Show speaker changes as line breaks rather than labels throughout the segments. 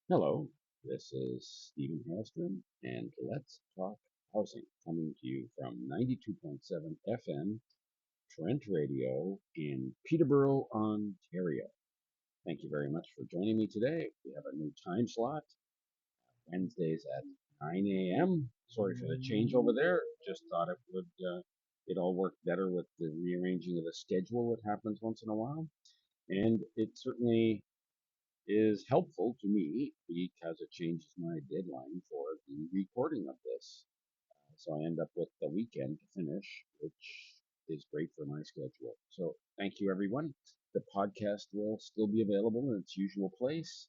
Hello, this is Stephen Haylestrom, and let's talk housing, coming to you from 92.7 FM Trent Radio in Peterborough, Ontario. Thank you very much for joining me today. We have a new time slot, Wednesdays at 9 a.m. Sorry for the change over there. Just thought it all work better with the rearranging of the schedule that happens once in a while. And it certainly is helpful to me because it changes my deadline for the recording of this. So I end up with the weekend to finish, which is great for my schedule. So thank you, everyone. The podcast will still be available in its usual place,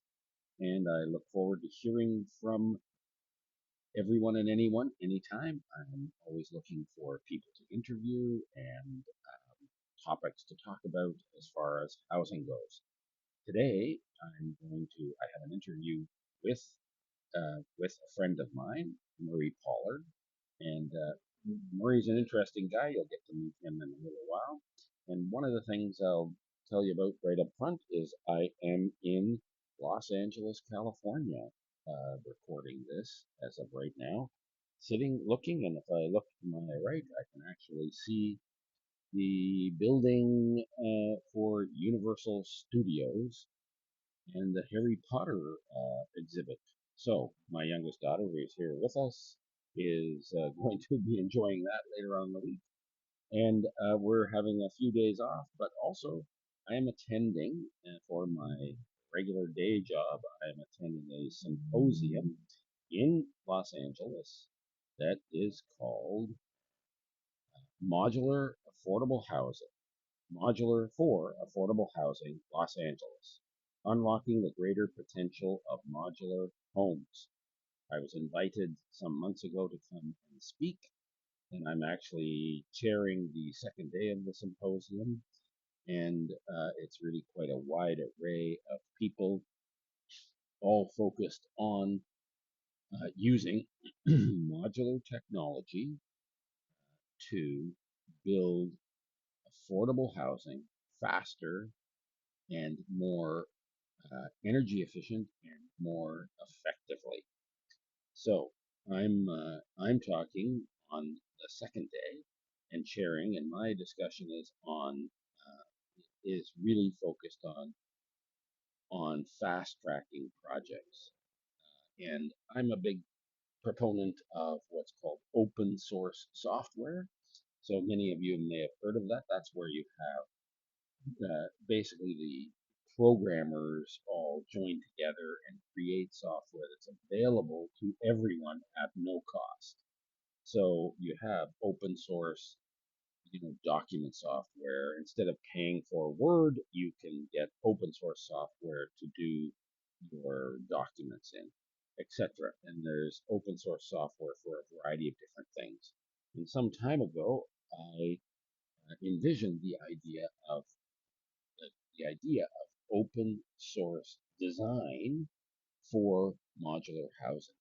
and I look forward to hearing from everyone and anyone anytime. I'm always looking for people to interview and topics to talk about as far as housing goes. Today, I have an interview with with a friend of mine, Murray Pollard, and Murray's an interesting guy. You'll get to meet him in a little while. And one of the things I'll tell you about right up front is I am in Los Angeles, California, recording this as of right now. Sitting, looking, and if I look to my right, I can actually see the building for Universal Studios and the Harry Potter exhibit. So my youngest daughter, who is here with us, is going to be enjoying that later on in the week. And we're having a few days off, but also I am attending for my regular day job. I am attending a symposium in Los Angeles that is called Modular Affordable Housing. Modular for Affordable Housing, Los Angeles, unlocking the greater potential of modular homes. I was invited some months ago to come and speak, and I'm actually chairing the second day of the symposium. And it's really quite a wide array of people, all focused on using modular technology to build affordable housing faster and more energy efficient and more effectively. So I'm talking on the second day and sharing, and my discussion is really focused on fast tracking projects. And I'm a big proponent of what's called open source software. So many of you may have heard of that. That's where you have basically the programmers all join together and create software that's available to everyone at no cost. So you have open source, document software. Instead of paying for Word, you can get open source software to do your documents in, etc. And there's open source software for a variety of different things. And some time ago, I envisioned the idea of open source design for modular housing.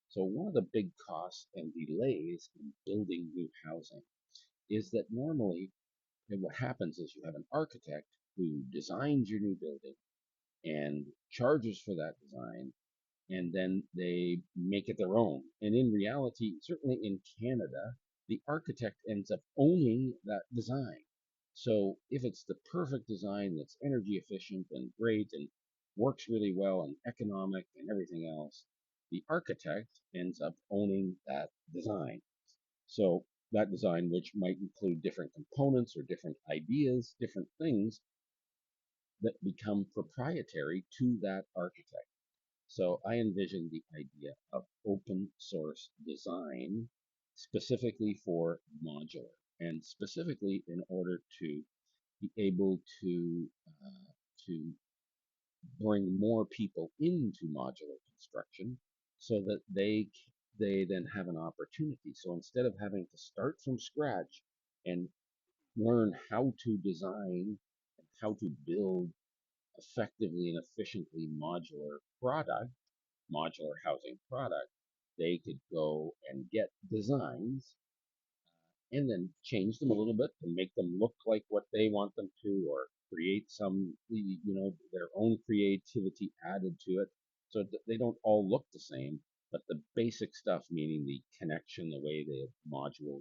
So one of the big costs and delays in building new housing is that normally what happens is you have an architect who designs your new building and charges for that design, and then they make it their own. And in reality, certainly in Canada, the architect ends up owning that design. So if it's the perfect design that's energy efficient and great and works really well and economic and everything else, the architect ends up owning that design. So that design, which might include different components or different ideas, different things that become proprietary to that architect. So I envision the idea of open source design specifically for modular and specifically in order to be able to bring more people into modular construction so that they then have an opportunity. So instead of having to start from scratch and learn how to design and how to build effectively and efficiently modular housing product, they could go and get designs and then change them a little bit to make them look like what they want them to, or create some, their own creativity added to it. So they don't all look the same, but the basic stuff, meaning the connection, the way the modular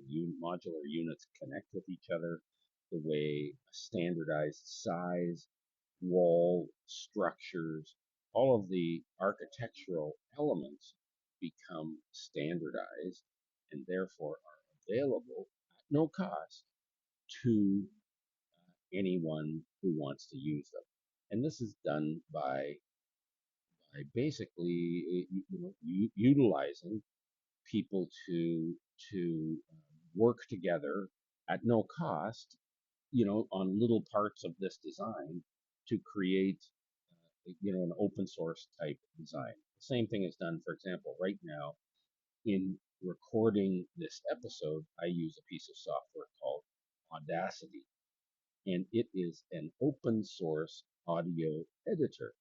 units connect with each other, the way standardized size, wall structures, all of the architectural elements become standardized and therefore are available at no cost to anyone who wants to use them. And this is done by basically utilizing people to work together at no cost, on little parts of this design to create, an open source type design. The same thing is done, for example, right now in recording this episode. I use a piece of software called Audacity, and it is an open source audio editor.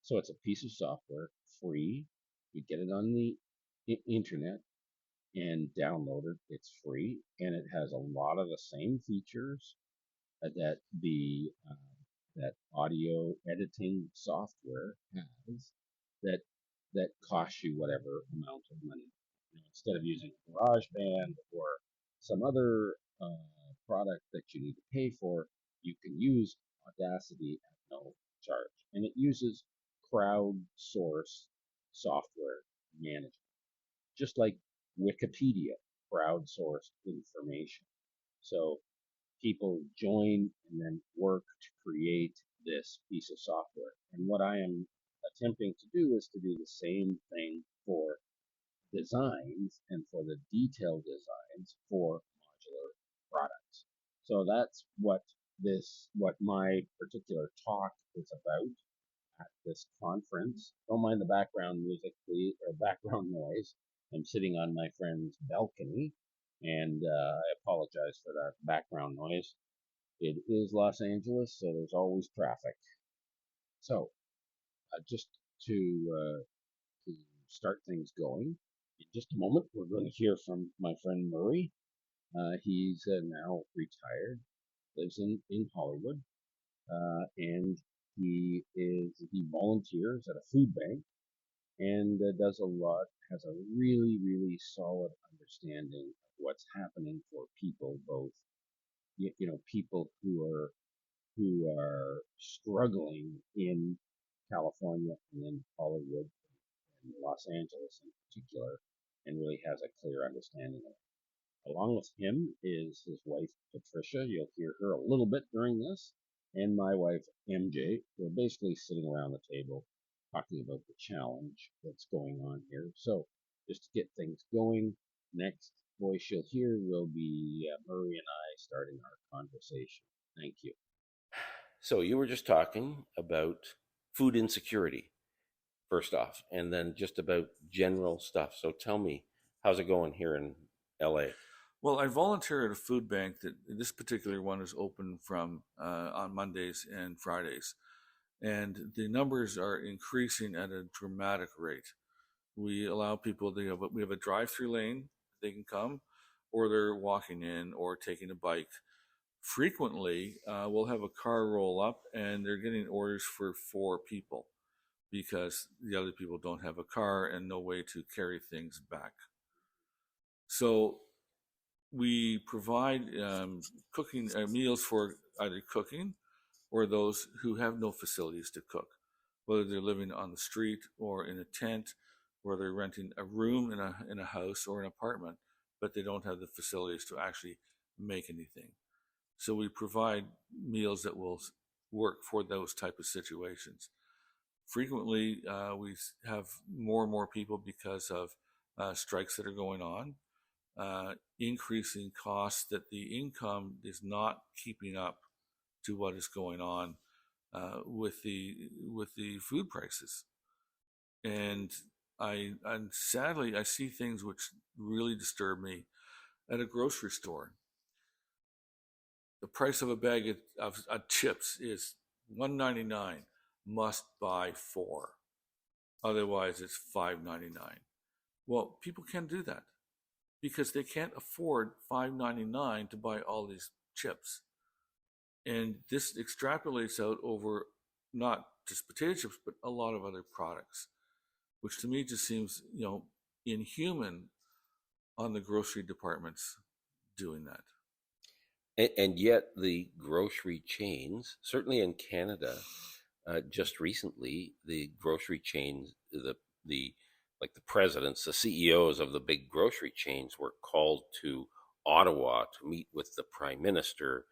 So it's a piece of software, free. You get it on the internet and download it. It's free, and it has a lot of the same features that the that audio editing software has, that costs you whatever amount of money. Instead of using GarageBand or some other product that you need to pay for, you can use Audacity at no charge, and it uses crowdsource software management, just like Wikipedia crowdsourced information. So people join and then work to create this piece of software. And what I am attempting to do is to do the same thing for designs and for the detailed designs for modular products. So that's what my particular talk is about at this conference. Don't mind the background music, please, or background noise. I'm sitting on my friend's balcony, and I apologize for that background noise. It is Los Angeles, so there's always traffic. So, just to start things going, in just a moment, we're going to hear from my friend Murray. He's now retired, lives in Hollywood, and he volunteers at a food bank and does a lot, has a really, really solid understanding of what's happening for people, both, people who are struggling in California and in Hollywood and Los Angeles in particular, and really has a clear understanding of it. Along with him is his wife Patricia. You'll hear her a little bit during this, and my wife MJ. We're basically sitting around the table talking about the challenge that's going on here. So just to get things going, next voice you'll hear will be Murray and I starting our conversation. Thank you.
So you were just talking about food insecurity first off, and then just about general stuff. So tell me, how's it going here in LA?
Well, I volunteer at a food bank that this particular one is open from on Mondays and Fridays, and the numbers are increasing at a dramatic rate. We allow people we have a drive-through lane, they can come, or they're walking in or taking a bike. Frequently, we'll have a car roll up and they're getting orders for 4 people because the other people don't have a car and no way to carry things back. So we provide cooking meals for either cooking or those who have no facilities to cook, whether they're living on the street or in a tent, or they're renting a room in a house or an apartment, but they don't have the facilities to actually make anything. So we provide meals that will work for those type of situations. Frequently, we have more and more people because of strikes that are going on, increasing costs that the income is not keeping up to what is going on with the food prices. And sadly I see things which really disturb me. At a grocery store, the price of a bag of chips is $1.99. Must buy 4, otherwise it's $5.99. Well, people can't do that because they can't afford $5.99 to buy all these chips. And this extrapolates out over not just potato chips, but a lot of other products. which to me just seems, inhuman on the grocery departments doing that.
And yet the grocery chains, certainly in Canada, just recently, the grocery chains, the like the presidents, the CEOs of the big grocery chains were called to Ottawa to meet with the prime minister,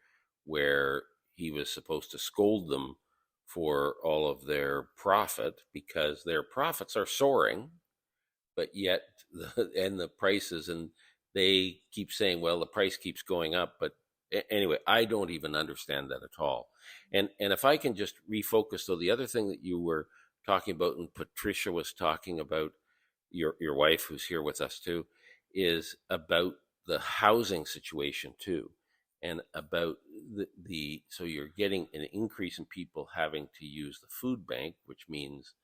where he was supposed to scold them for all of their profit because their profits are soaring, but yet and the prices, and they keep saying, well, the price keeps going up, but anyway, I don't even understand that at all. And if I can just refocus, though, the other thing that you were talking about, and Patricia was talking about, your wife, who's here with us too, is about the housing situation too, and about the so you're getting an increase in people having to use the food bank, which means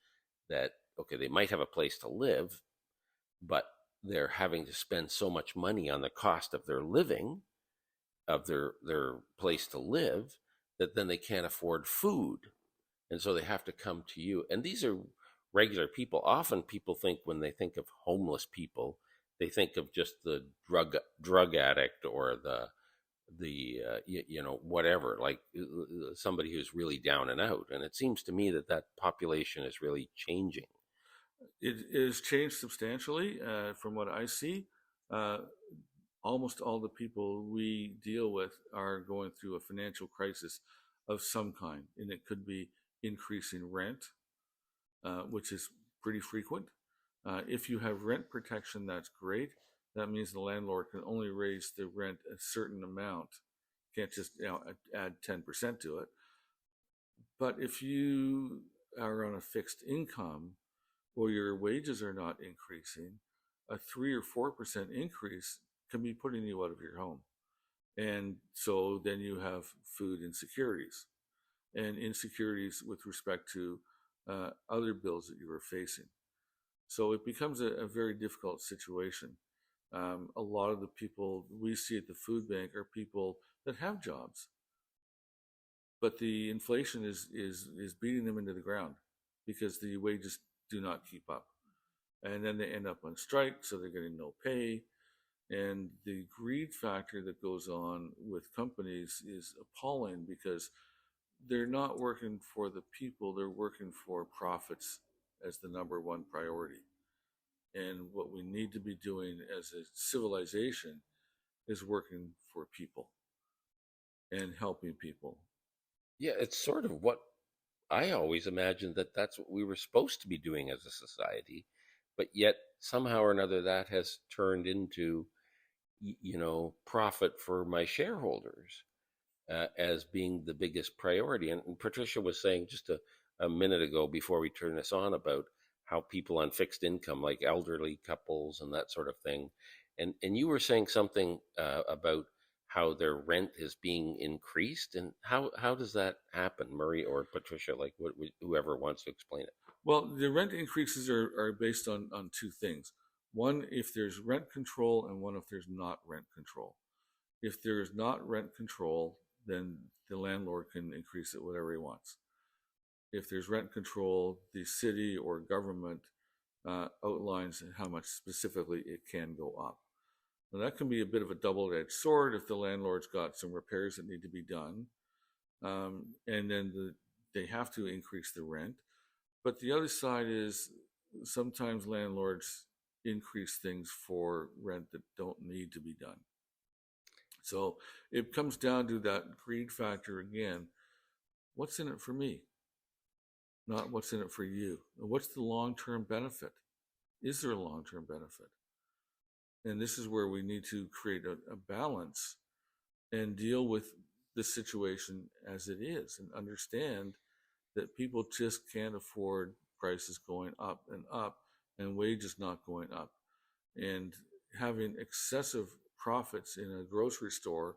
that, okay, they might have a place to live, but they're having to spend so much money on the cost of their living, of their place to live, that then they can't afford food, and so they have to come to you. And these are regular people. Often people think, when they think of homeless people, they think of just the drug addict, or the whatever, like somebody who's really down and out. And it seems to me that that population is really changing.
It is changed substantially from what I see. Uh, Almost all the people we deal with are going through a financial crisis of some kind, and it could be increasing rent, which is pretty frequent. If you have rent protection, that's great. That means the landlord can only raise the rent a certain amount. Can't just add 10% to it. But if you are on a fixed income, or your wages are not increasing, a 3 or 4% increase can be putting you out of your home. And so then you have food insecurities and insecurities with respect to other bills that you are facing. So it becomes a very difficult situation. A lot of the people we see at the food bank are people that have jobs, but the inflation is beating them into the ground because the wages do not keep up. And then they end up on strike, so they're getting no pay. And the greed factor that goes on with companies is appalling, because they're not working for the people, they're working for profits as the number one priority. And what we need to be doing as a civilization is working for people and helping people.
Yeah, it's sort of what I always imagined, that that's what we were supposed to be doing as a society, but yet somehow or another that has turned into, profit for my shareholders, as being the biggest priority. And Patricia was saying just a minute ago, before we turn this on, about how people on fixed income, like elderly couples and that sort of thing, and you were saying something about how their rent is being increased. And how does that happen, Murray or Patricia? Like, whoever wants to explain it.
Well, the rent increases are based on two things. One, if there's rent control, and one, if there's not rent control. If there is not rent control, then the landlord can increase it whatever he wants. If there's rent control, the city or government outlines how much specifically it can go up. Now, that can be a bit of a double-edged sword if the landlord's got some repairs that need to be done, and then they have to increase the rent. But the other side is, sometimes landlords increase things for rent that don't need to be done. So it comes down to that greed factor again. What's in it for me? Not what's in it for you. What's the long-term benefit? Is there a long-term benefit? And this is where we need to create a balance and deal with the situation as it is, and understand that people just can't afford prices going up and wages not going up. And having excessive profits in a grocery store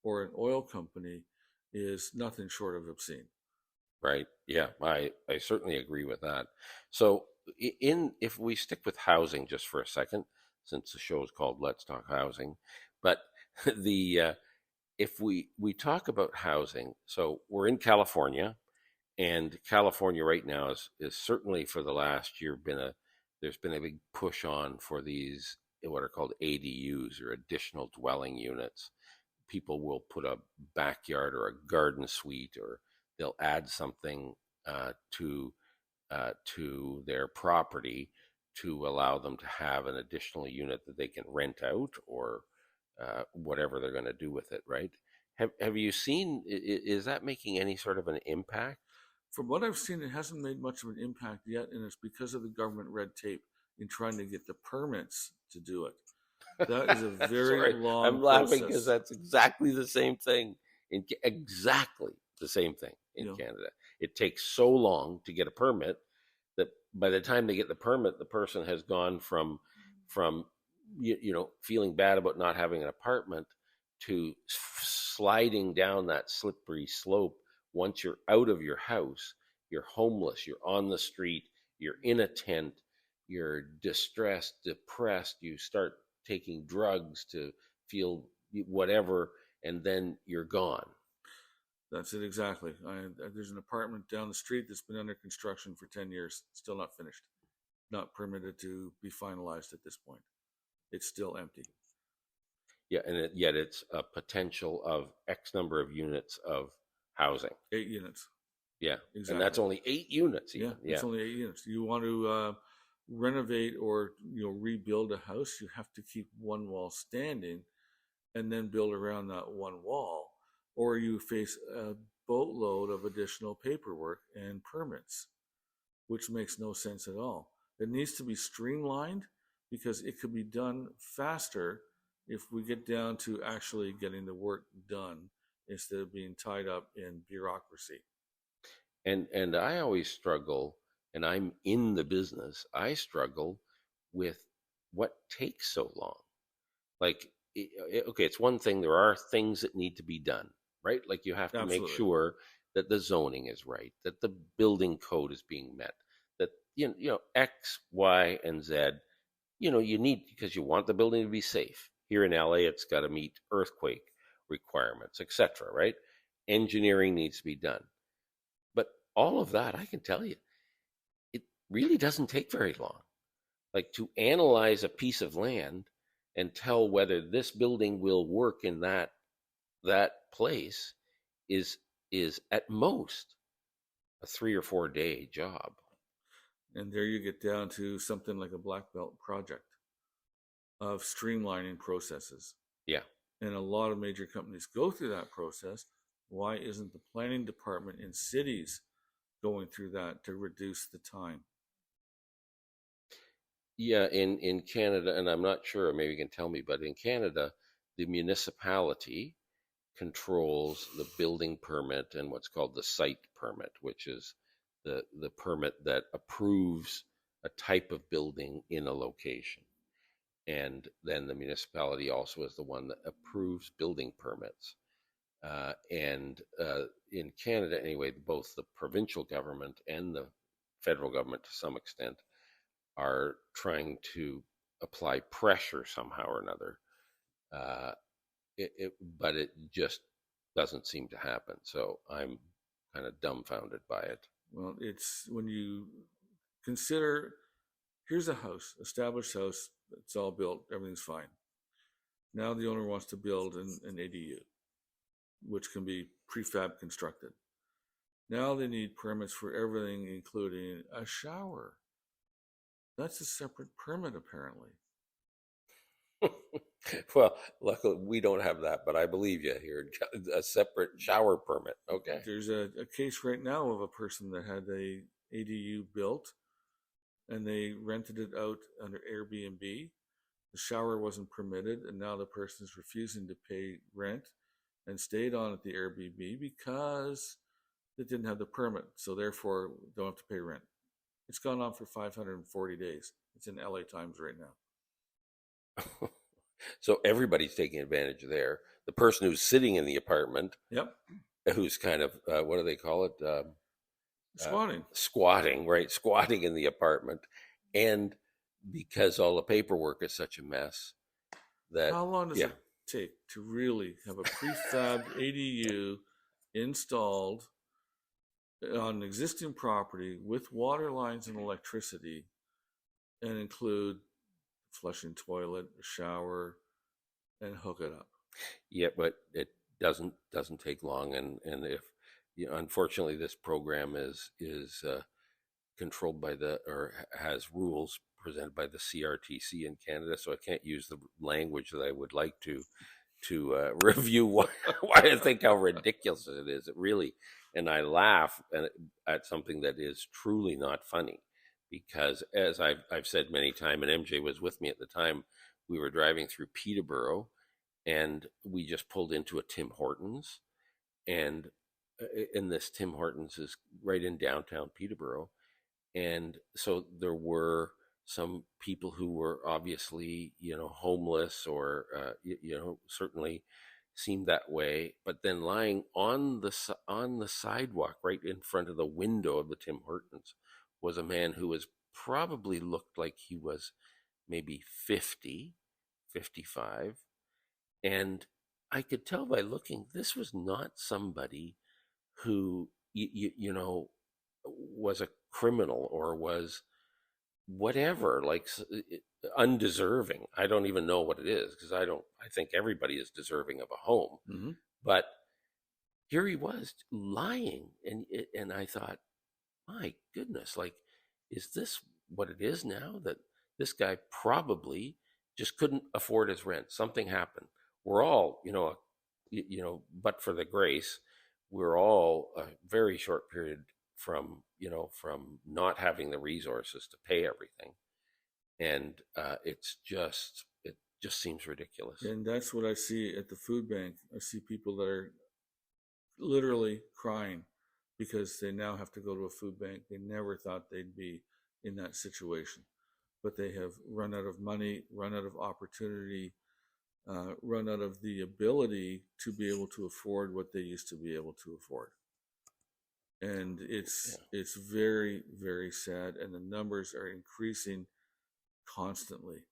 or an oil company is nothing short of obscene.
Right. Yeah, I certainly agree with that. So, if we stick with housing just for a second, since the show is called Let's Talk Housing, but the if we talk about housing, so we're in California, and California right now is certainly, for the last year, been there's been a big push on for these what are called ADUs, or additional dwelling units. People will put a backyard or a garden suite, or they'll add something to their property to allow them to have an additional unit that they can rent out, or whatever they're going to do with it. Right? Have you seen? Is that making any sort of an impact?
From what I've seen, it hasn't made much of an impact yet, and it's because of the government red tape in trying to get the permits to do it. That is a very
Sorry,
long
I'm laughing because
process.
that's exactly the same thing exactly the same thing in
Yeah.
Canada. It takes so long to get a permit that by the time they get the permit, the person has gone from feeling bad about not having an apartment to sliding down that slippery slope. Once you're out of your house, you're homeless, you're on the street, you're in a tent, you're distressed, depressed, you start taking drugs to feel whatever, and then you're gone.
That's it exactly. There's an apartment down the street that's been under construction for 10 years, still not finished, not permitted to be finalized at this point. It's still empty.
Yeah, and yet it's a potential of X number of units of housing.
8 units.
Yeah,
exactly.
And that's only 8 units. Even.
Yeah, it's only 8 units. You want to renovate or rebuild a house, you have to keep one wall standing and then build around that one wall, or you face a boatload of additional paperwork and permits, which makes no sense at all. It needs to be streamlined because it could be done faster if we get down to actually getting the work done instead of being tied up in bureaucracy.
And I always struggle, and I'm in the business, I struggle with what takes so long. Like, okay, it's one thing, there are things that need to be done, right? Like you have to
Absolutely.
make sure that the zoning is right, that the building code is being met, that X, Y, and Z, you need, because you want the building to be safe. Here in LA, it's got to meet earthquake requirements, etc., right? Engineering needs to be done. But all of that, I can tell you, it really doesn't take very long. Like, to analyze a piece of land and tell whether this building will work in that place is at most a 3 or 4 day job.
And there you get down to something like a black belt project of streamlining processes.
Yeah.
And a lot of major companies go through that process. Why isn't the planning department in cities going through that to reduce the time?
Yeah, in Canada, and I'm not sure, maybe you can tell me, but in Canada, the municipality controls the building permit and what's called the site permit, which is the permit that approves a type of building in a location. And then the municipality also is the one that approves building permits. And in Canada, anyway, both the provincial government and the federal government, to some extent, are trying to apply pressure somehow or another. But it just doesn't seem to happen. So I'm kind of dumbfounded by it.
Well, it's when you consider, here's a house, established house, it's all built, everything's fine. Now the owner wants to build an ADU, which can be prefab constructed. Now they need permits for everything, including a shower. That's a separate permit, apparently.
Well, luckily we don't have that, but I believe you here. A separate shower permit. Okay.
There's a case right now of a person that had a ADU built and they rented it out under Airbnb. The shower wasn't permitted, and now the person is refusing to pay rent and stayed on at the Airbnb because they didn't have the permit, so therefore don't have to pay rent. It's gone on for 540 days. It's in LA Times right now.
So everybody's taking advantage there. The person who's sitting in the apartment,
Yep.
Who's kind of, what do they call it?
Squatting.
Squatting, right? Squatting in the apartment. And because all the paperwork is such a mess that...
How long does it take to really have a prefabbed ADU installed on existing property with water lines and electricity and include flushing toilet, a shower, and hook it up.
Yeah, but it doesn't take long, and if unfortunately this program is controlled by has rules presented by the CRTC in Canada, so I can't use the language that I would like to review why I think how ridiculous it is. It really, and I laugh at something that is truly not funny, because as I've said many times, and MJ was with me at the time, we were driving through Peterborough, and we just pulled into a Tim Hortons, and in this Tim Hortons is right in downtown Peterborough, and so there were some people who were obviously homeless, or certainly seemed that way, but then lying on the sidewalk right in front of the window of the Tim Hortons was a man who was probably looked like he was maybe 50, 55, and I could tell by looking, this was not somebody who was a criminal or was whatever, like undeserving. I don't even know what it is, because I think everybody is deserving of a home.
Mm-hmm.
But here he was lying, and I thought, my goodness, like, is this what it is now, that this guy probably just couldn't afford his rent? Something happened. We're all, but for the grace, we're all a very short period from not having the resources to pay everything, and it just seems ridiculous.
And that's what I see at the food bank. I see people that are literally crying because they now have to go to a food bank. They never thought they'd be in that situation, but they have run out of money, run out of opportunity, run out of the ability to be able to afford what they used to be able to afford. And it's very, very sad, and the numbers are increasing constantly.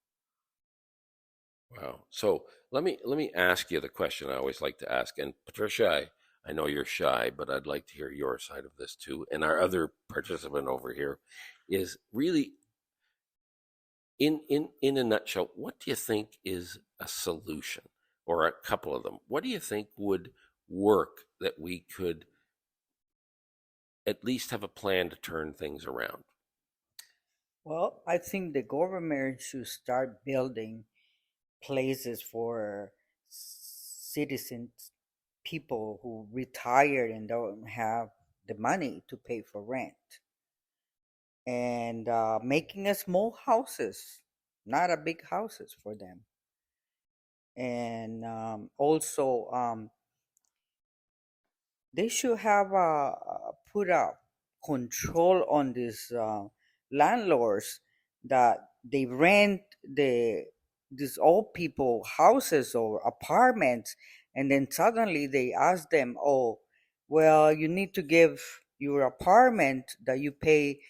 Wow. So let me ask you the question I always like to ask. And Patricia, I know you're shy, but I'd like to hear your side of this too. And our other participant over here is really, in a nutshell, what do you think is a solution, or a couple of them? What do you think would work, that we could at least have a plan to turn things around?
Well, I think the government should start building places for citizens, people who retired and don't have the money to pay for rent, and making a small houses, not a big houses for them. And also, they should have put a control on these landlords that they rent these old people houses or apartments, and then suddenly they ask them, oh, well, you need to give your apartment that you pay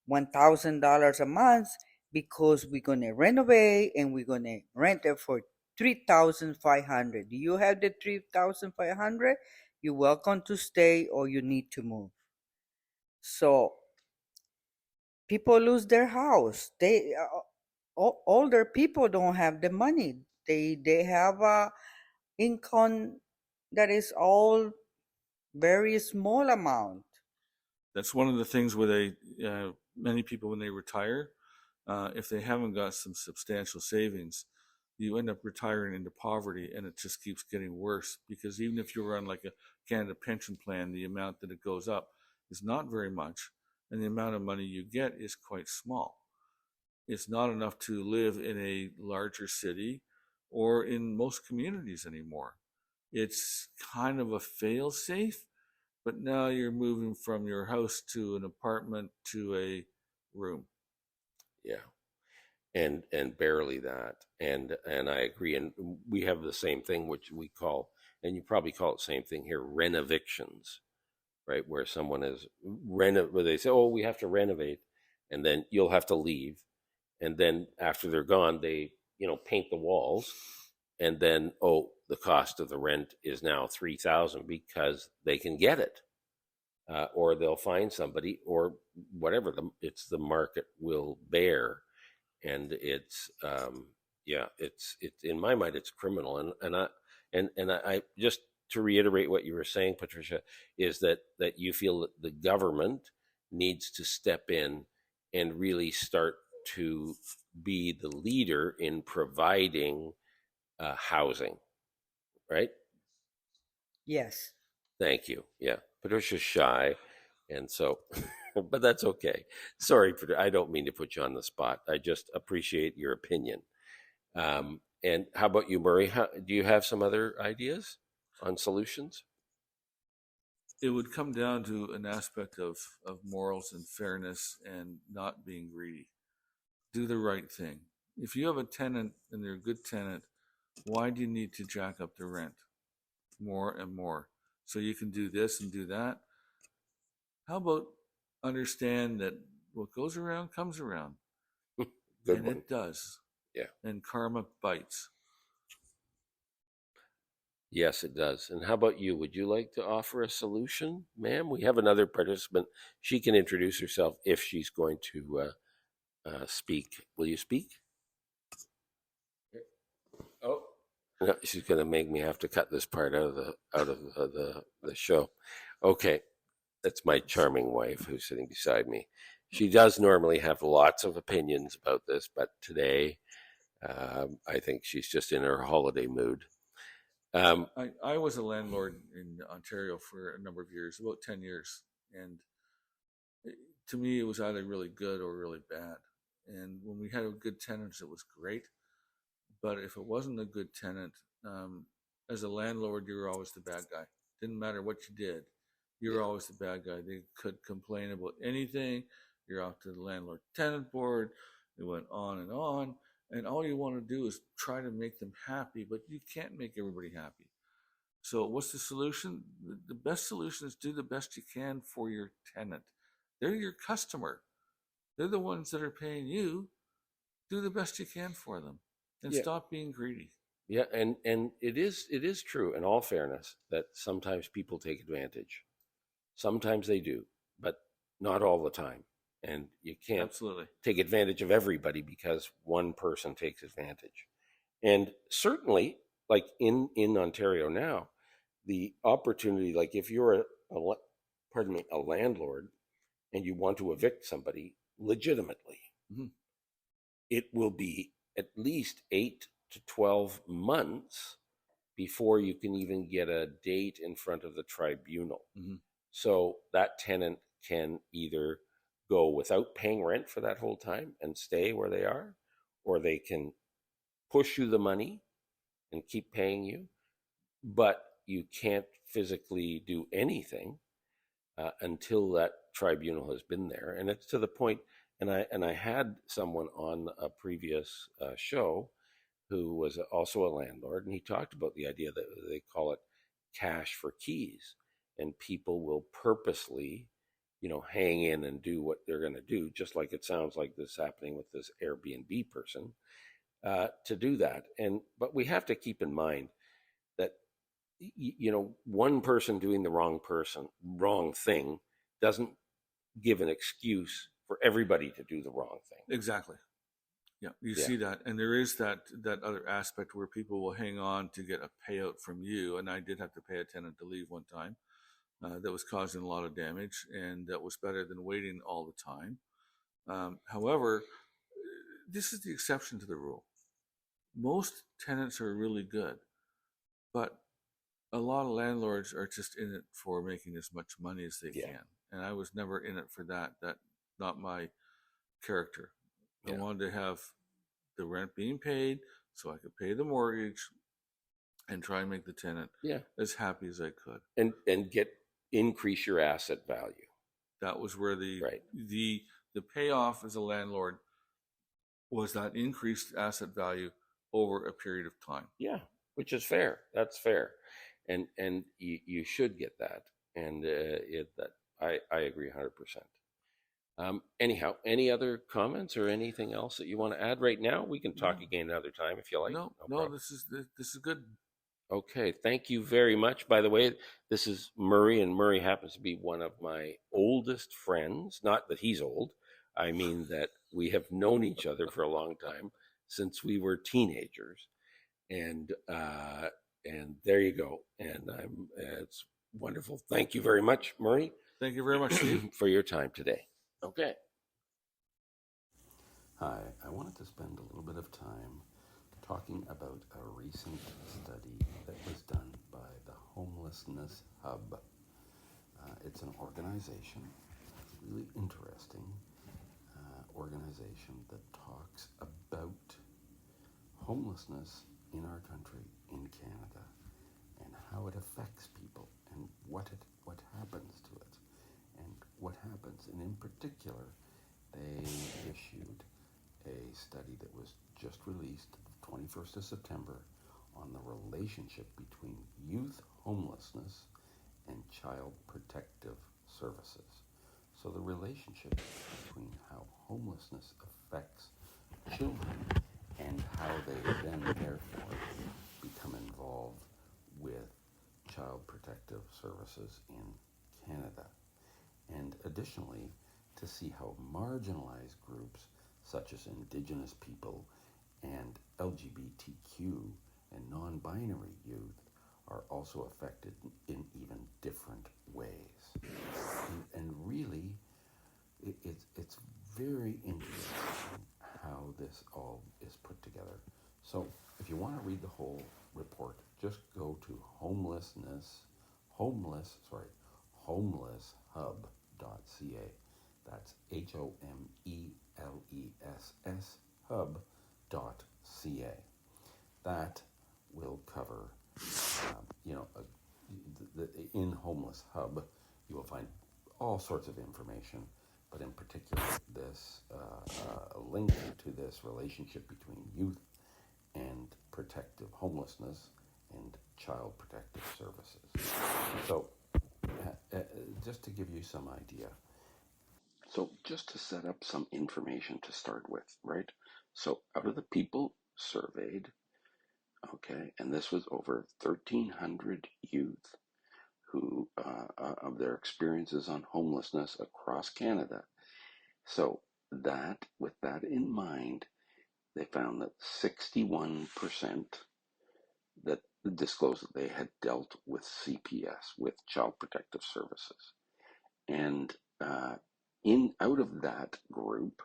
$1,000 a month, because we're going to renovate and we're going to rent it for 3,500. Do you have the 3,500? You're welcome to stay, or you need to move. So people lose their house. They older people don't have the money. They have a income that is all very small amount.
That's one of the things where they many people, when they retire, if they haven't got some substantial savings, you end up retiring into poverty, and it just keeps getting worse, because even if you're on like a Canada pension plan, the amount that it goes up is not very much, and the amount of money you get is quite small. It's not enough to live in a larger city or in most communities anymore. It's kind of a fail safe, but now you're moving from your house to an apartment to a room.
Yeah. And barely that. And I agree. And we have the same thing, which we call, and you probably call it the same thing here, renovictions, right? Where someone is where they say, oh, we have to renovate, and then you'll have to leave. And then after they're gone, they, paint the walls, and then, oh, the cost of the rent is now $3,000 because they can get it. Or they'll find somebody, or whatever it's the market will bear. and it's it's in my mind it's criminal, and I just to reiterate what you were saying, Patricia, is that you feel that the government needs to step in and really start to be the leader in providing housing, right?
Yes.
Thank you. Yeah, Patricia's shy, and so, but that's okay. Sorry, I don't mean to put you on the spot. I just appreciate your opinion. And how about you, Murray? Do you have some other ideas on solutions?
It would come down to an aspect of morals and fairness and not being greedy. Do the right thing. If you have a tenant and they're a good tenant, why do you need to jack up the rent more and more? So you can do this and do that. How about understand that what goes around comes around?
Good
And
one.
it does.
Yeah.
And karma bites.
Yes, it does. And how about you? Would you like to offer a solution, ma'am? We have another participant. She can introduce herself if she's going to speak. Will you speak? Oh, no, she's going to make me have to cut this part out of the show. Okay, that's my charming wife who's sitting beside me. She does normally have lots of opinions about this, but today I think she's just in her holiday mood.
I was a landlord in Ontario for a number of years, about 10 years. And to me, it was either really good or really bad. And when we had good tenants, it was great. But if it wasn't a good tenant, as a landlord, you were always the bad guy. Didn't matter what you did, you were always the bad guy. They could complain about anything. You're off to the landlord tenant board. It went on and on. And all you want to do is try to make them happy, but you can't make everybody happy. So, what's the solution? The best solution is do the best you can for your tenant. They're your customer. They're the ones that are paying you. Do the best you can for them, and stop being greedy.
Yeah, and it is true, in all fairness, that sometimes people take advantage. Sometimes they do, but not all the time. And you can't
Absolutely
take advantage of everybody because one person takes advantage. And certainly, like in Ontario now, the opportunity, like if you're a landlord and you want to evict somebody legitimately,
mm-hmm.
it will be at least 8 to 12 months before you can even get a date in front of the tribunal.
Mm-hmm.
So that tenant can either go without paying rent for that whole time and stay where they are, or they can push you the money and keep paying you, but you can't physically do anything until that tribunal has been there. And it's to the point, and I had someone on a previous show who was also a landlord, and he talked about the idea that they call it cash for keys, and people will purposely, hang in and do what they're going to do, just like it sounds like this happening with this Airbnb person, to do that. But we have to keep in mind that one person doing the wrong thing doesn't give an excuse for everybody to do the wrong thing.
Exactly. Yeah, you see that, and there is that other aspect where people will hang on to get a payout from you. And I did have to pay a tenant to leave one time. That was causing a lot of damage, and that was better than waiting all the time. However, this is the exception to the rule. Most tenants are really good, but a lot of landlords are just in it for making as much money as they can. And I was never in it for that. That's not my character. I wanted to have the rent being paid so I could pay the mortgage and try and make the tenant as happy as I could.
And increase your asset value.
That was where the payoff as a landlord was that increased asset value over a period of time.
Yeah, which is fair. That's fair. And you should get that. And I agree 100%. Anyhow, any other comments or anything else that you want to add right now? We can talk again another time if you like.
No, this is good.
Okay, thank you very much. By the way, this is Murray, and Murray happens to be one of my oldest friends. Not that he's old, I mean that we have known each other for a long time, since we were teenagers, and there you go. And it's wonderful. Thank you very much, Murray.
Thank you very much, Steve.
For your time today. Okay. Hi, I wanted to spend a little bit of time talking about a recent study that was done by the Homelessness Hub. It's an organization, really interesting organization that talks about homelessness in our country, in Canada, and how it affects people, and what happens to it, and what happens. And in particular, they issued a study that was just released the 21st of September on the relationship between youth homelessness and child protective services. So the relationship between how homelessness affects children and how they then therefore become involved with child protective services in Canada. And additionally, to see how marginalized groups such as Indigenous people and LGBTQ and non-binary youth are also affected in even different ways. And really, it's very interesting how this all is put together. So if you want to read the whole report, just go to homelesshub.ca. That's HOMELESS hub.ca. That will cover, in Homeless Hub, you will find all sorts of information, but in particular, this link to this relationship between youth and protective homelessness and child protective services. So, just to give you some idea. So, just to set up some information to start with, right? So, out of the people surveyed, okay, and this was over 1,300 youth who of their experiences on homelessness across Canada. So that, with that in mind, they found that 61% that disclosed that they had dealt with CPS, with Child Protective Services, and out of that group,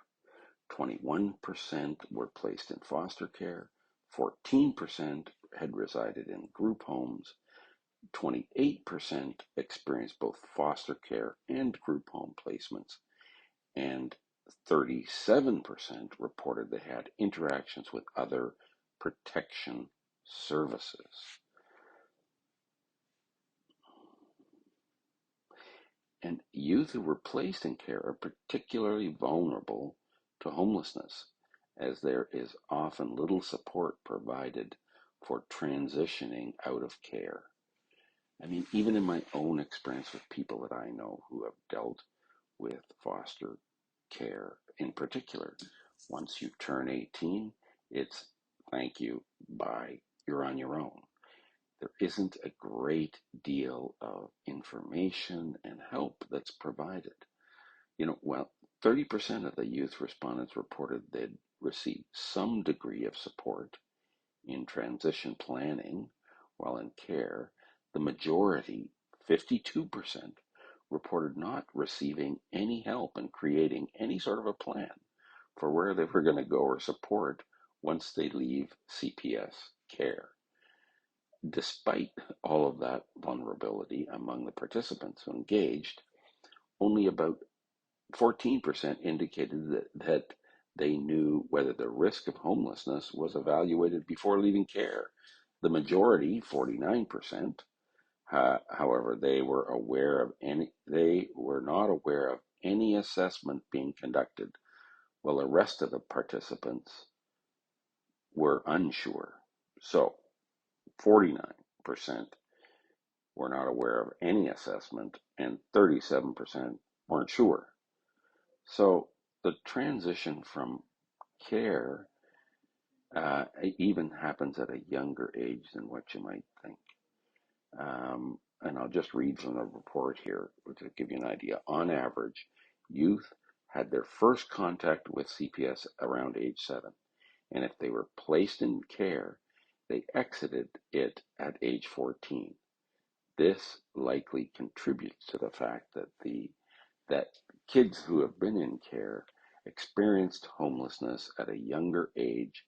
21% were placed in foster care, 14% had resided in group homes, 28% experienced both foster care and group home placements, and 37% reported they had interactions with other protection services. And youth who were placed in care are particularly vulnerable to homelessness, as there is often little support provided for transitioning out of care. I mean, even in my own experience with people that I know who have dealt with foster care in particular, once you turn 18, it's thank you, bye, you're on your own. There isn't a great deal of information and help that's provided. 30% of the youth respondents reported they'd received some degree of support in transition planning while in care. The majority, 52%, reported not receiving any help in creating any sort of a plan for where they were going to go or support once they leave CPS care. Despite all of that vulnerability among the participants who engaged, only about 14% indicated that they knew whether the risk of homelessness was evaluated before leaving care. The majority, 49%, however, they were not aware of any assessment being conducted, while the rest of the participants were unsure. So 49% were not aware of any assessment, and 37% weren't sure. So the transition from care even happens at a younger age than what you might think. And I'll just read from the report here to give you an idea. On average, youth had their first contact with CPS around age 7. And if they were placed in care, they exited it at age 14. This likely contributes to the fact that kids who have been in care experienced homelessness at a younger age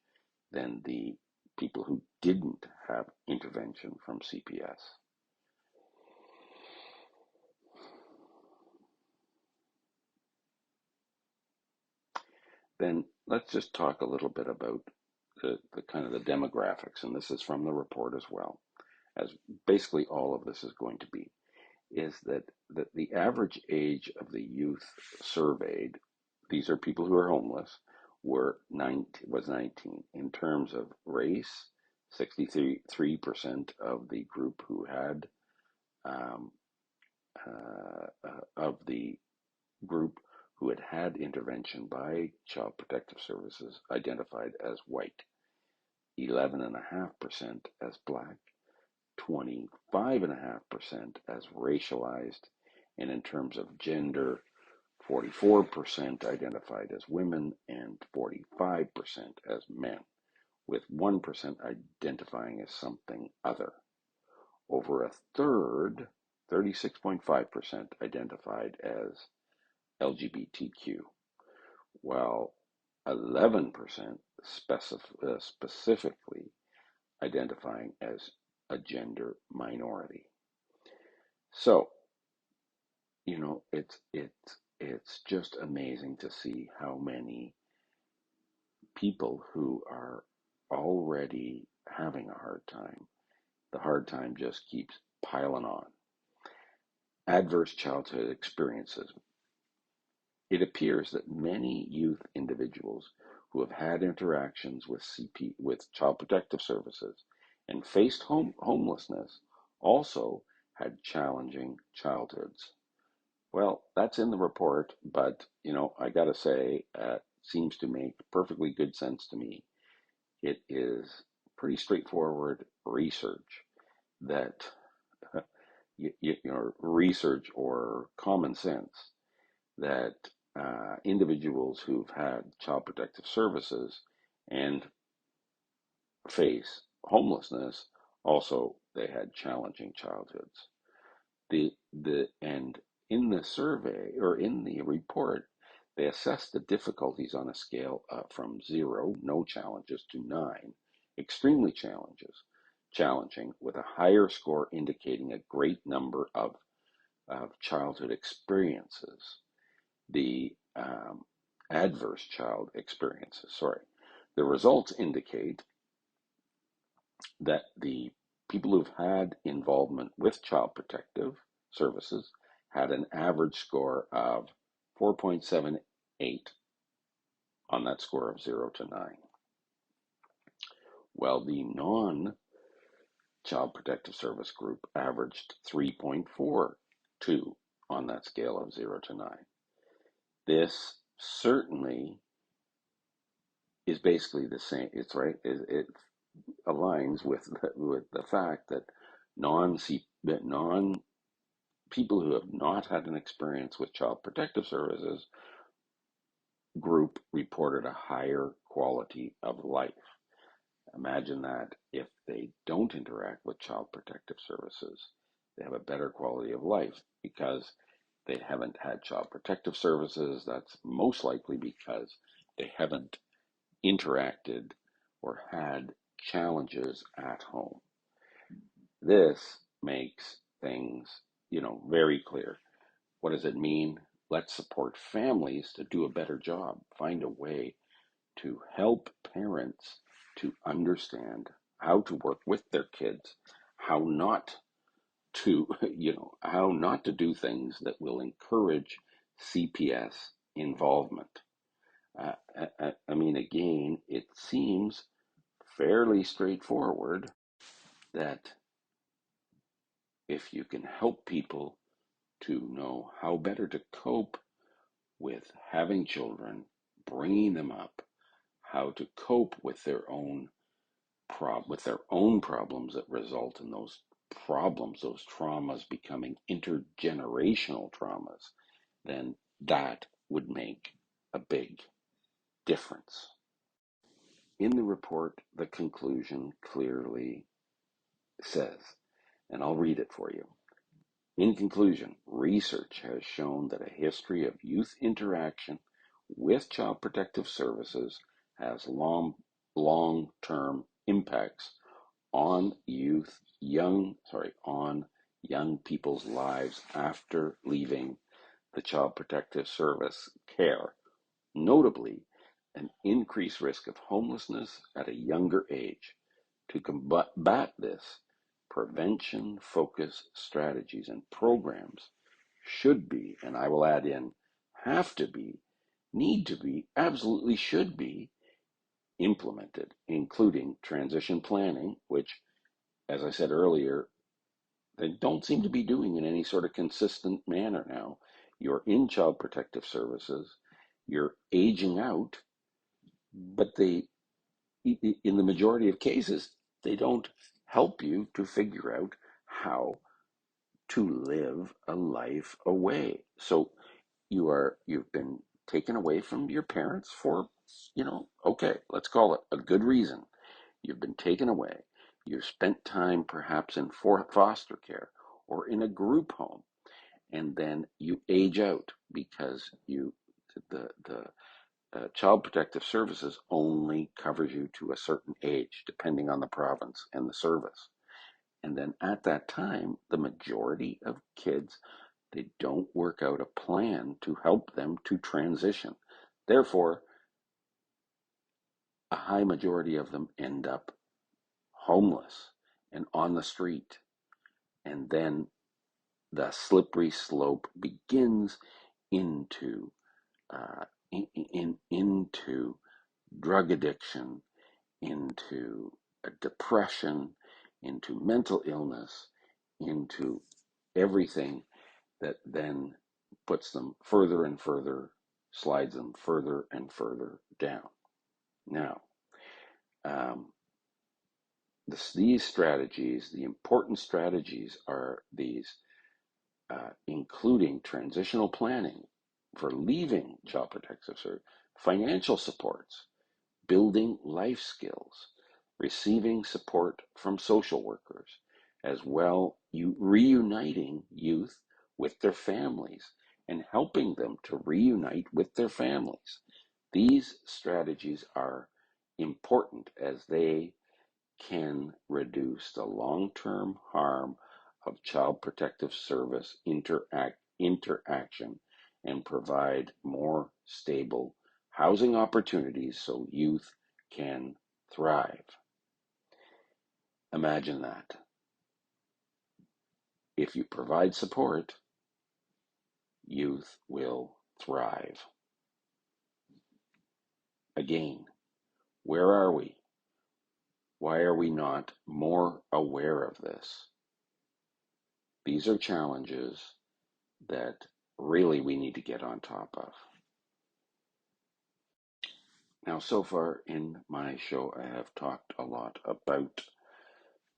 than the people who didn't have intervention from CPS. Then let's just talk a little bit about the kind of the demographics, and this is from the report as well, as basically all of this is going to be, is that the average age of the youth surveyed, these are people who are homeless, was 19. In terms of race, 63% of the group who had of the group who had intervention by Child Protective Services identified as white, 11.5% as black, 25.5% as racialized, and in terms of gender, 44% identified as women and 45% as men, with 1% identifying as something other. Over a third, 36.5%, identified as LGBTQ, while 11% specifically identifying as a gender minority. So, it's just amazing to see how many people who are already having a hard time, the hard time just keeps piling on. Adverse childhood experiences. It appears that many youth individuals who have had interactions with Child Protective Services and faced homelessness also had challenging childhoods. Well, that's in the report, but I gotta say, seems to make perfectly good sense to me. It is pretty straightforward research that research or common sense that individuals who've had Child Protective Services and face homelessness also they had challenging childhoods. And in the survey or in the report, they assessed the difficulties on a scale from 0, no challenges, to 9, extremely challenging, with a higher score indicating a great number of childhood experiences. The adverse child experiences, the results indicate that the people who've had involvement with Child Protective Services had an average score of 4.78 on that score of 0 to 9. While the non-Child Protective Service group averaged 3.42 on that scale of 0 to 9. This certainly is basically the same. It's right. It aligns with the fact that non people who have not had an experience with Child Protective Services group reported a higher quality of life. Imagine that if they don't interact with Child Protective Services, they have a better quality of life because they haven't had Child Protective Services. That's most likely because they haven't interacted or had challenges at home. This makes things, very clear. What does it mean? Let's support families to do a better job, find a way to help parents to understand how to work with their kids, how not to, how not to do things that will encourage CPS involvement. Again, it seems fairly straightforward that if you can help people to know how better to cope with having children, bringing them up, how to cope with their own problems that result in those problems, those traumas becoming intergenerational traumas, then that would make a big difference. In the report, the conclusion clearly says, and I'll read it for you. In conclusion, research has shown that a history of youth interaction with Child Protective Services has long-term impacts on on young people's lives after leaving the Child Protective Service care, notably an increased risk of homelessness at a younger age. To combat this, prevention-focused strategies and programs should be, and I will add in, have to be, need to be, absolutely should be implemented, including transition planning, which, as I said earlier, they don't seem to be doing in any sort of consistent manner now. You're in Child Protective Services, you're aging out, but in the majority of cases, they don't help you to figure out how to live a life away. So you've been taken away from your parents for, okay, let's call it a good reason. You've been taken away. You've spent time perhaps in foster care or in a group home, and then you age out because the Child Protective Services only covers you to a certain age, depending on the province and the service. And then at that time, the majority of kids, they don't work out a plan to help them to transition. Therefore, a high majority of them end up homeless and on the street. And then the slippery slope begins into into drug addiction, into a depression, into mental illness, into everything that then puts them further and further, slides them further and further down. Now, these strategies, the important strategies are these, including transitional planning for leaving Child Protective Service, financial supports, building life skills, receiving support from social workers, as well reuniting youth with their families and helping them to reunite with their families. These strategies are important as they can reduce the long-term harm of Child Protective Service interaction and provide more stable housing opportunities so youth can thrive. Imagine that. If you provide support, youth will thrive. Again, where are we? Why are we not more aware of this? These are challenges that really we need to get on top of. Now, so far in my show, I have talked a lot about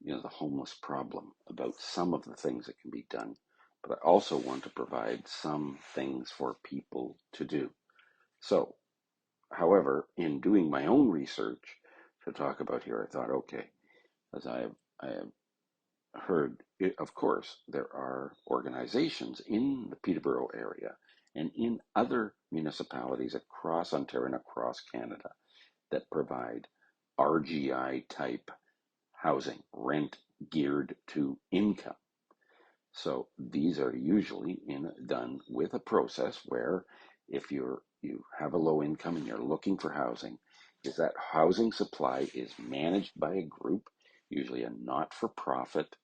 the homeless problem, about some of the things that can be done, but I also want to provide some things for people to do. So, however, in doing my own research to talk about here, I thought, okay, as I have heard, of course, there are organizations in the Peterborough area and in other municipalities across Ontario and across Canada that provide RGI type housing, rent geared to income. So these are usually done with a process where if you have a low income and you're looking for housing, is that housing supply is managed by a group, usually a not-for-profit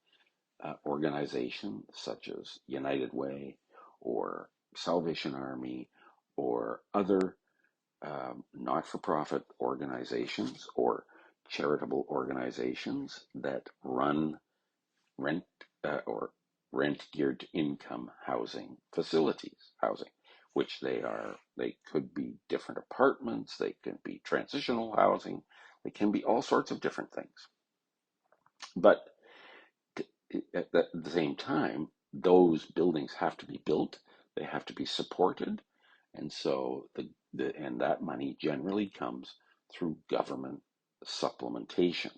organization such as United Way or Salvation Army or other not-for-profit organizations or charitable organizations that run rent or rent geared to income housing facilities, which they could be different apartments, they can be transitional housing, they can be all sorts of different things. But at the same time, those buildings have to be built, they have to be supported,
And so and that money generally comes through government supplementation.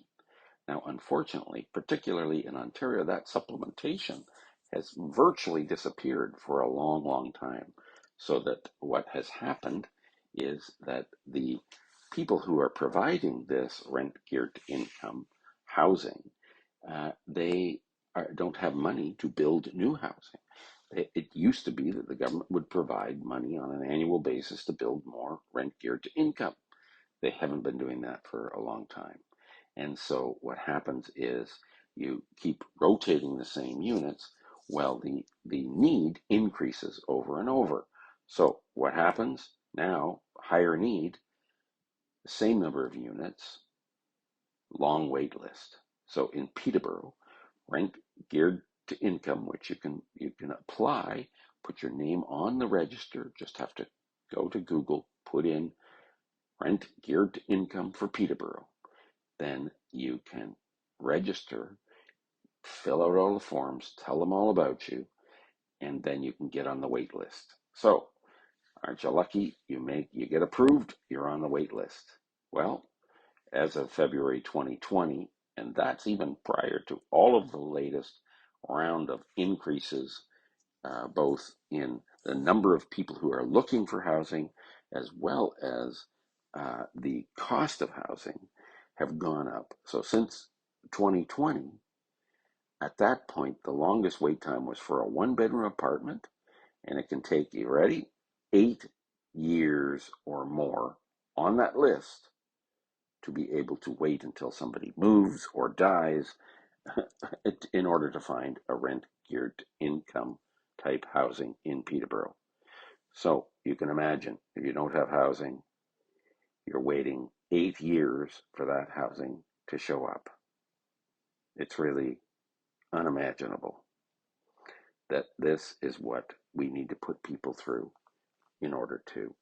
Now, unfortunately, particularly in Ontario, that supplementation has virtually disappeared for a long, long time. So that what has happened is that the people who are providing this rent geared income housing, don't have money to build new housing. It used to be that the government would provide money on an annual basis to build more rent geared to income. They haven't been doing that for a long time. And so what happens is you keep rotating the same units. Well, the need increases over and over. So what happens now? Higher need, same number of units, long wait list. So in Peterborough, rent geared to income, which you can apply, put your name on the register, just have to go to Google, put in rent geared to income for Peterborough. Then you can register, fill out all the forms, tell them all about you, and then you can get on the wait list. So, aren't you lucky? You get approved, you're on the wait list. Well, as of February 2020, and that's even prior to all of the latest round of increases, both in the number of people who are looking for housing as well as the cost of housing have gone up. So since 2020, at that point, the longest wait time was for a one-bedroom apartment, and it can take, you ready, 8 years or more on that list to be able to wait until somebody moves or dies in order to find a rent geared income type housing in Peterborough. So you can imagine if you don't have housing, you're waiting 8 years for that housing to show up. It's really unimaginable that this is what we need to put people through in order to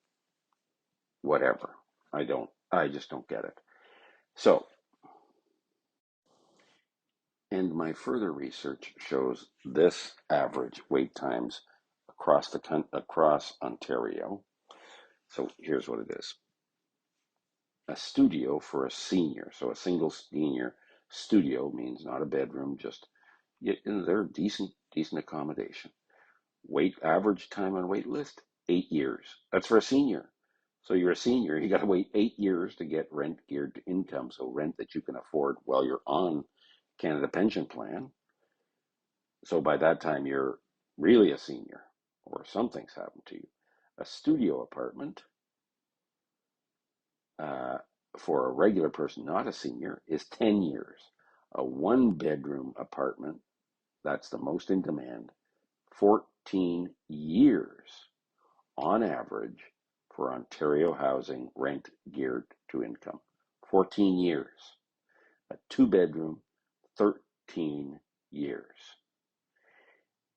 whatever. I just don't get it. So, and my further research shows this average wait times across Ontario. So here's what it is. A studio for a senior. So a single senior studio means not a bedroom, just they're decent accommodation. Average time on wait list, 8 years. That's for a senior. So you're a senior, you got to wait 8 years to get rent geared to income. So rent that you can afford while you're on Canada Pension Plan. So by that time you're really a senior, or something's happened to you. A studio apartment for a regular person, not a senior, is 10 years. A one bedroom apartment, that's the most in demand, 14 years on average for Ontario housing rent geared to income. 14 years. A two bedroom, 13 years.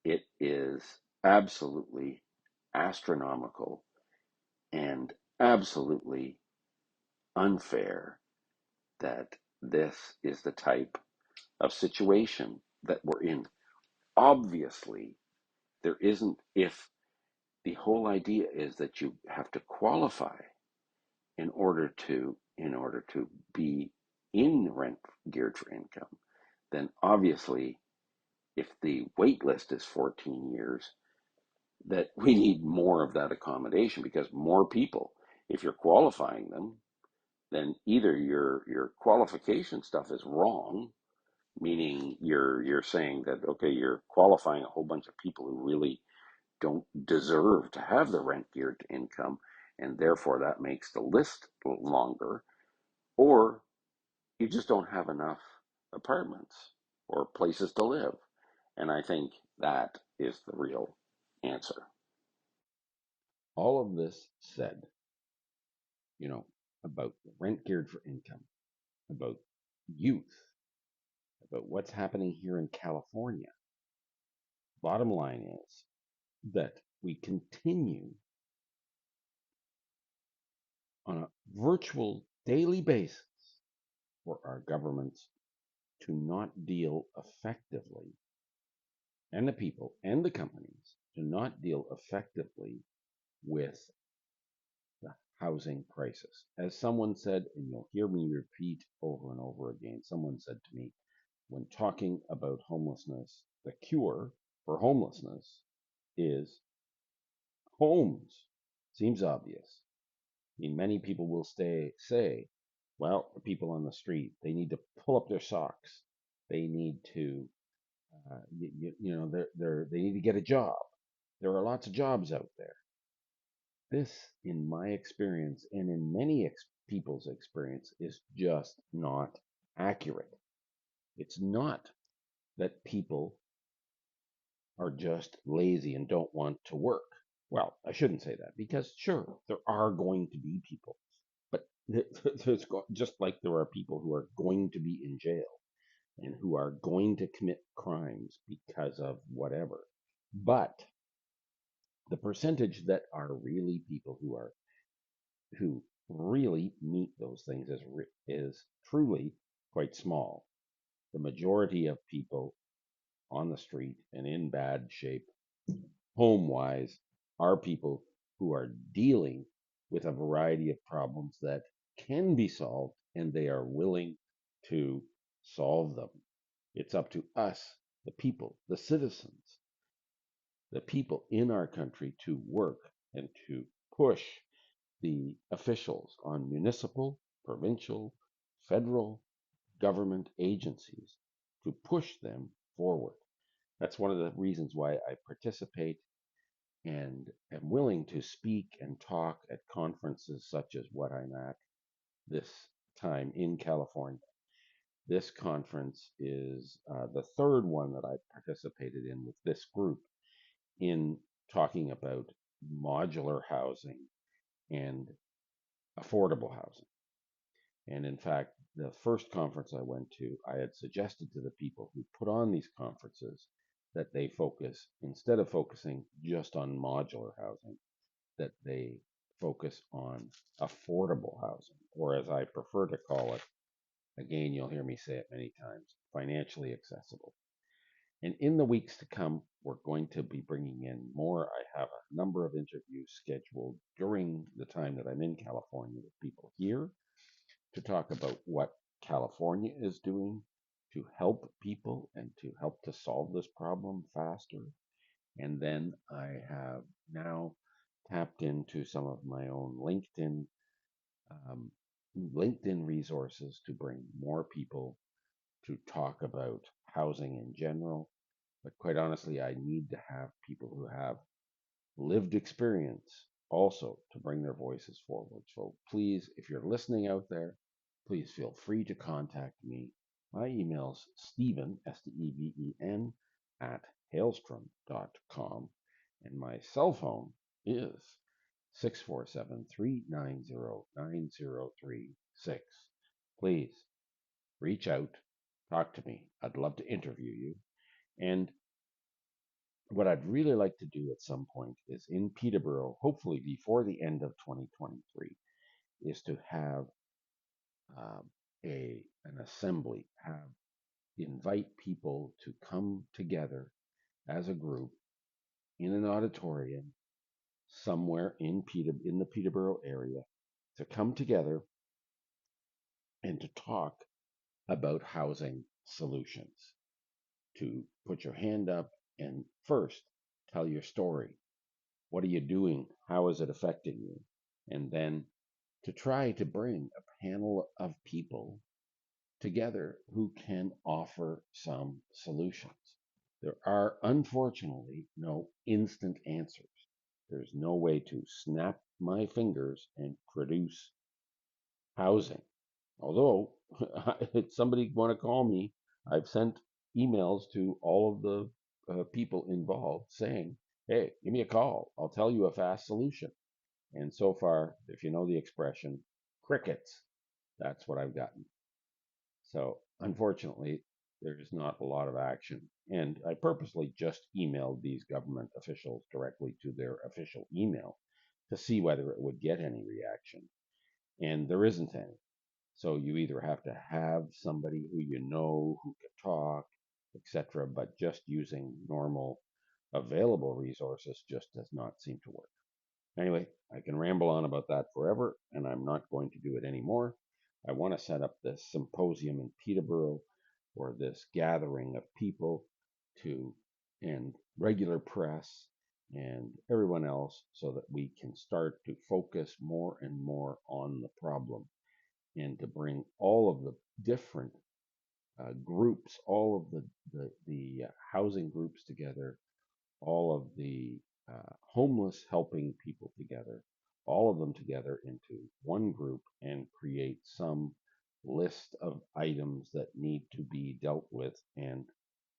It is absolutely astronomical and absolutely unfair that this is the type of situation that we're in. Obviously, there isn't, if the whole idea is that you have to qualify in order to be in rent geared for income, then obviously if the wait list is 14 years, that we need more of that accommodation, because more people, if you're qualifying them, then either your qualification stuff is wrong, meaning you're saying that, okay, you're qualifying a whole bunch of people who really don't deserve to have the rent geared to income, and therefore that makes the list longer, or you just don't have enough apartments or places to live. And I think that is the real answer.
All of this said, about rent geared for income, about youth, about what's happening here in California. Bottom line is that we continue on a virtual daily basis for our governments to not deal effectively, and the people and the companies to not deal effectively with housing crisis. As someone said, and you'll hear me repeat over and over again, someone said to me, when talking about homelessness, the cure for homelessness is homes. Seems obvious. I mean, many people will say, well, the people on the street, they need to pull up their socks. They need to, they need to get a job. There are lots of jobs out there. This, in my experience, and in many people's experience, is just not accurate. It's not that people are just lazy and don't want to work. Well, I shouldn't say that because sure, there are going to be people, but there's just like there are people who are going to be in jail and who are going to commit crimes because of whatever. But the percentage that are really people who really meet those things is truly quite small. The majority of people on the street and in bad shape home wise are people who are dealing with a variety of problems that can be solved and they are willing to solve them. It's up to us, the people, the citizens, the people in our country to work and to push the officials on municipal, provincial, federal government agencies to push them forward. That's one of the reasons why I participate and am willing to speak and talk at conferences such as what I'm at this time in California. This conference is the third one that I participated in with this group in talking about modular housing and affordable housing. And in fact, the first conference I went to, I had suggested to the people who put on these conferences that they focus, instead of focusing just on modular housing, that they focus on affordable housing, or as I prefer to call it, again, you'll hear me say it many times, financially accessible. And in the weeks to come, we're going to be bringing in more. I have a number of interviews scheduled during the time that I'm in California with people here to talk about what California is doing to help people and to help to solve this problem faster. And then I have now tapped into some of my own um, LinkedIn resources to bring more people to talk about housing in general. But quite honestly, I need to have people who have lived experience also to bring their voices forward. So please, if you're listening out there, please feel free to contact me. My email's Steven, Steven, at haylestrom.com. And my cell phone is 647-390-9036. Please reach out, talk to me. I'd love to interview you. And what I'd really like to do at some point is in Peterborough, hopefully before the end of 2023, is to have um, an assembly, invite people to come together as a group in an auditorium somewhere in the Peterborough area to come together and to talk about housing solutions. To put your hand up and first tell your story. What are you doing? How is it affecting you? And then to try to bring a panel of people together who can offer some solutions. There are unfortunately no instant answers. There's no way to snap my fingers and produce housing. Although, if somebody want to call me, I've sent emails to all of the people involved saying, hey, give me a call. I'll tell you a fast solution. And so far, if you know the expression, crickets, that's what I've gotten. So unfortunately, there's not a lot of action. And I purposely just emailed these government officials directly to their official email to see whether it would get any reaction. And there isn't any. So you either have to have somebody who you know who can talk, etc. But just using normal available resources just does not seem to work. Anyway, I can ramble on about that forever, and I'm not going to do it anymore. I want to set up this symposium in Peterborough, or this gathering of people to and regular press and everyone else, so that we can start to focus more and more on the problem, and to bring all of the different groups, all of the housing groups together, all of the homeless helping people together, all of them together into one group, and create some list of items that need to be dealt with and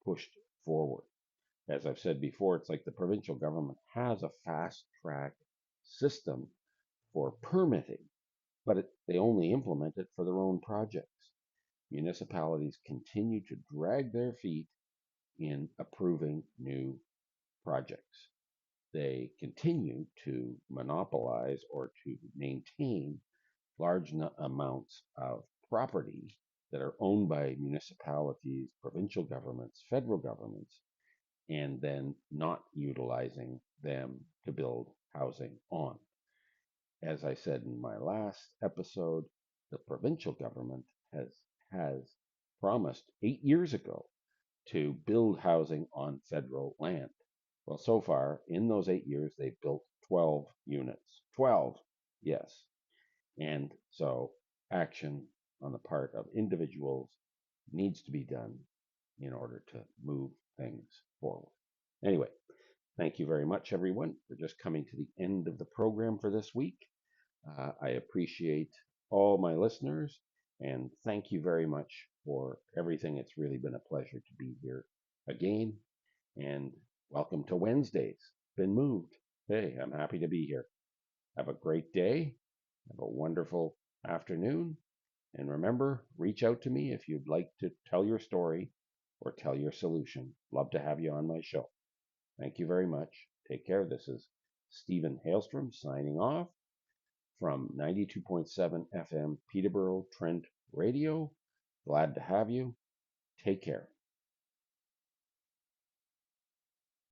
pushed forward. As I've said before, it's like the provincial government has a fast track system for permitting, but they only implement it for their own projects. Municipalities continue to drag their feet in approving new projects. They continue to monopolize or to maintain large amounts of property that are owned by municipalities, provincial governments, federal governments, and then not utilizing them to build housing on. As I said in my last episode, the provincial government has promised 8 years ago to build housing on federal land. Well, so far in those 8 years, they've built 12 units. 12, yes. And so action on the part of individuals needs to be done in order to move things forward. Anyway, thank you very much, everyone. We're just coming to the end of the program for this week. I appreciate all my listeners, and thank you very much for everything. It's really been a pleasure to be here again. And welcome to Wednesdays. Been moved. Hey, I'm happy to be here. Have a great day. Have a wonderful afternoon. And remember, reach out to me if you'd like to tell your story or tell your solution. Love to have you on my show. Thank you very much. Take care. This is Stephen Haylestrom signing off from 92.7 FM Peterborough Trent Radio. Glad to have you. Take care.